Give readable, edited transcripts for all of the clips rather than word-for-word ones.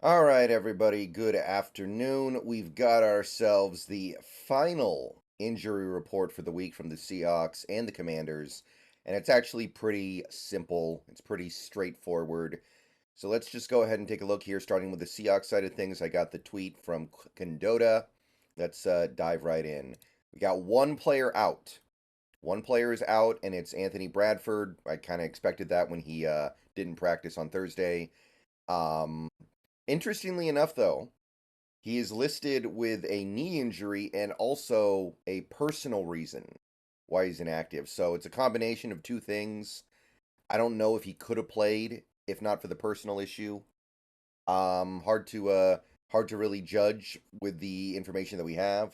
All right, everybody, good afternoon. We've got ourselves the final injury report for the week from the Seahawks and the Commanders, and it's actually pretty simple. It's pretty straightforward. So let's just go ahead and take a look here, starting with the Seahawks side of things. I got the tweet from Condotta. Let's dive right in. We got one player out. One player is out, and it's Anthony Bradford. I kind of expected that when he didn't practice on Thursday. Um, Interestingly enough, though, he is listed with a knee injury and also a personal reason why he's inactive. So it's a combination of two things. I don't know if he could have played if not for the personal issue. Hard to really judge with the information that we have.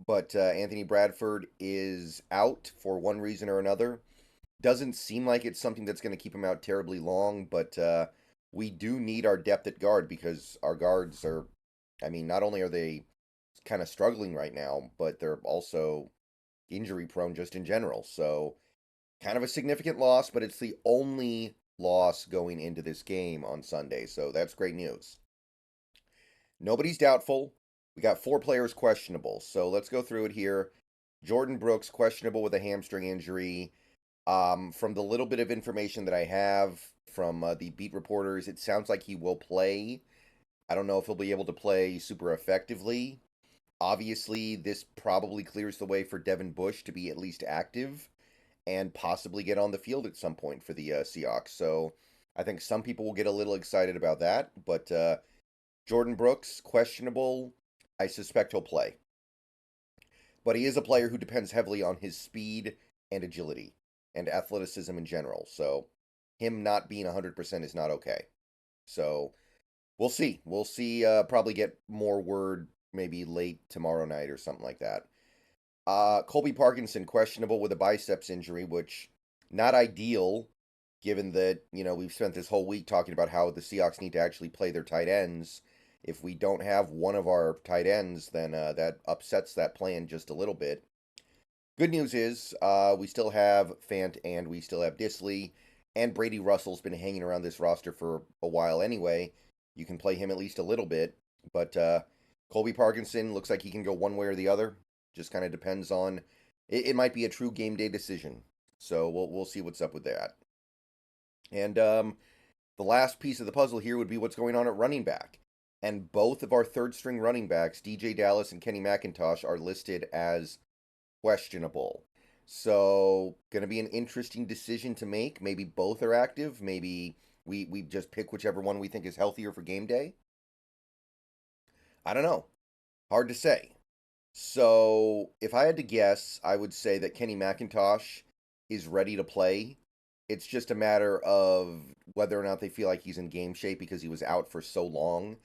But Anthony Bradford is out for one reason or another. Doesn't seem like it's something that's going to keep him out terribly long, but we do need our depth at guard because our guards are, I mean, not only are they kind of struggling right now, but they're also injury prone just in general. So, kind of a significant loss, but it's the only loss going into this game on Sunday. So, that's great news. Nobody's doubtful. We got four players questionable. So, let's go through it here. Jordan Brooks, questionable with a hamstring injury. From the little bit of information that I have from the beat reporters, it sounds like he will play. I don't know if he'll be able to play super effectively. Obviously, this probably clears the way for Devin Bush to be at least active and possibly get on the field at some point for the Seahawks. So I think some people will get a little excited about that. But Jordan Brooks, questionable. I suspect he'll play. But he is a player who depends heavily on his speed and agility and athleticism in general. So him not being 100% is not okay. So we'll see. We'll see. Probably get more word maybe late tomorrow night or something like that. Colby Parkinson questionable with a biceps injury, which not ideal given that, we've spent this whole week talking about how the Seahawks need to actually play their tight ends. If we don't have one of our tight ends, then that upsets that plan just a little bit. Good news is we still have Fant and we still have Disley, and Brady Russell's been hanging around this roster for a while anyway. You can play him at least a little bit, but Colby Parkinson looks like he can go one way or the other. Just kind of depends on. It might be a true game day decision, so we'll see what's up with that. And the last piece of the puzzle here would be what's going on at running back. And both of our third string running backs, DJ Dallas and Kenny McIntosh, are listed as questionable. So, going to be an interesting decision to make. Maybe both are active. Maybe we just pick whichever one we think is healthier for game day. I don't know. Hard to say. So, if I had to guess, I would say that Kenny McIntosh is ready to play. It's just a matter of whether or not they feel like he's in game shape because he was out for so long.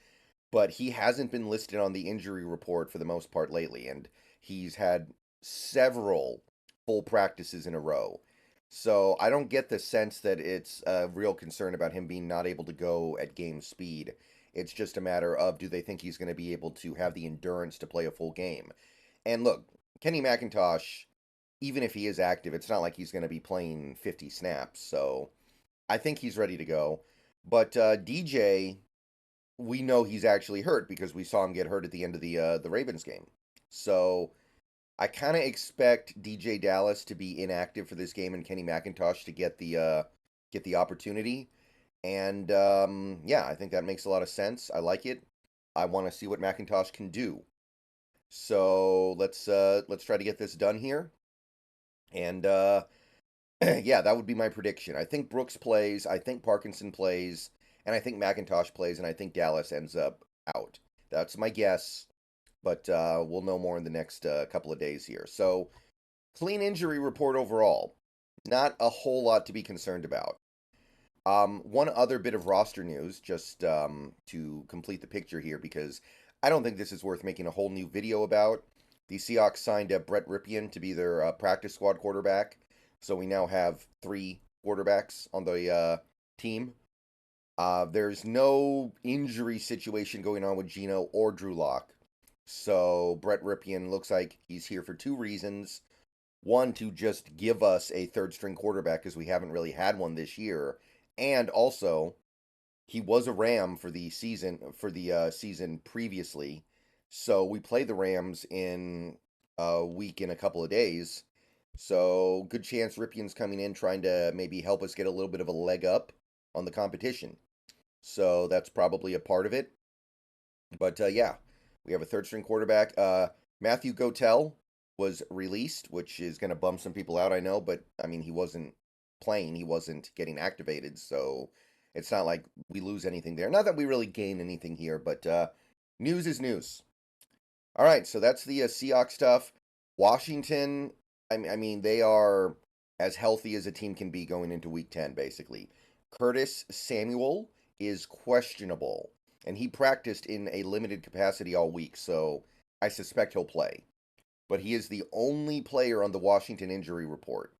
But he hasn't been listed on the injury report for the most part lately, and he's had several full practices in a row. So I don't get the sense that it's a real concern about him being not able to go at game speed. It's just a matter of do they think he's going to be able to have the endurance to play a full game. And look, Kenny McIntosh, even if he is active, it's not like he's going to be playing 50 snaps. So I think he's ready to go. But DJ, we know he's actually hurt because we saw him get hurt at the end of the Ravens game. So I kind of expect DJ Dallas to be inactive for this game and Kenny McIntosh to get the opportunity. And yeah, I think that makes a lot of sense. I like it. I want to see what McIntosh can do. So let's try to get this done here. And yeah, that would be my prediction. I think Brooks plays. I think Parkinson plays. And I think McIntosh plays. And I think Dallas ends up out. That's my guess. But we'll know more in the next couple of days here. So, clean injury report overall. Not a whole lot to be concerned about. One other bit of roster news, just to complete the picture here, because I don't think this is worth making a whole new video about. The Seahawks signed Brett Ripien to be their practice squad quarterback. So we now have three quarterbacks on the team. There's no injury situation going on with Geno or Drew Lock. So Brett Ripien looks like he's here for two reasons. One, to just give us a third string quarterback because we haven't really had one this year. And also, he was a Ram for the season previously. So we play the Rams in a week in a couple of days. So good chance Ripien's coming in trying to maybe help us get a little bit of a leg up on the competition. So that's probably a part of it. But yeah, we have a third string quarterback. Matthew Gotel was released, which is going to bum some people out, I know. But I mean, he wasn't playing, he wasn't getting activated. So it's not like we lose anything there. Not that we really gain anything here, but news is news. All right, so that's the Seahawks stuff. Washington, I mean, they are as healthy as a team can be going into Week 10, basically. Curtis Samuel is questionable, and he practiced in a limited capacity all week, so I suspect he'll play. But he is the only player on the Washington injury report.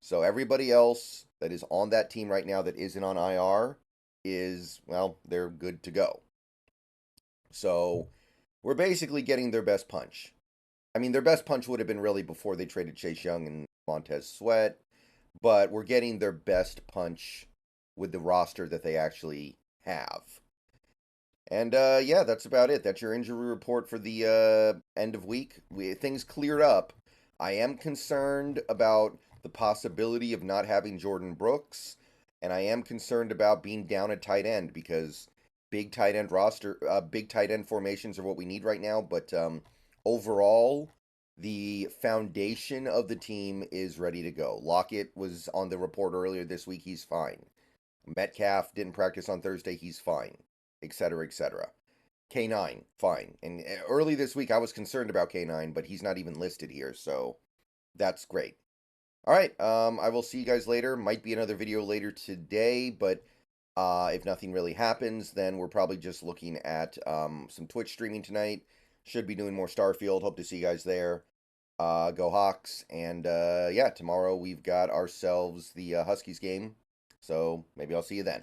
So everybody else that is on that team right now that isn't on IR is, well, they're good to go. So we're basically getting their best punch. I mean, their best punch would have been really before they traded Chase Young and Montez Sweat, but we're getting their best punch with the roster that they actually have. And yeah, that's about it. That's your injury report for the end of week. Things cleared up. I am concerned about the possibility of not having Jordan Brooks, and I am concerned about being down at tight end because big tight end big tight end formations are what we need right now. But overall, the foundation of the team is ready to go. Lockett was on the report earlier this week. He's fine. Metcalf didn't practice on Thursday. He's fine, etc., etc. K9, fine. And early this week, I was concerned about K9, but he's not even listed here, so that's great. All right, I will see you guys later. Might be another video later today, but if nothing really happens, then we're probably just looking at some Twitch streaming tonight. Should be doing more Starfield. Hope to see you guys there. Go Hawks. And yeah, tomorrow we've got ourselves the Huskies game. So maybe I'll see you then.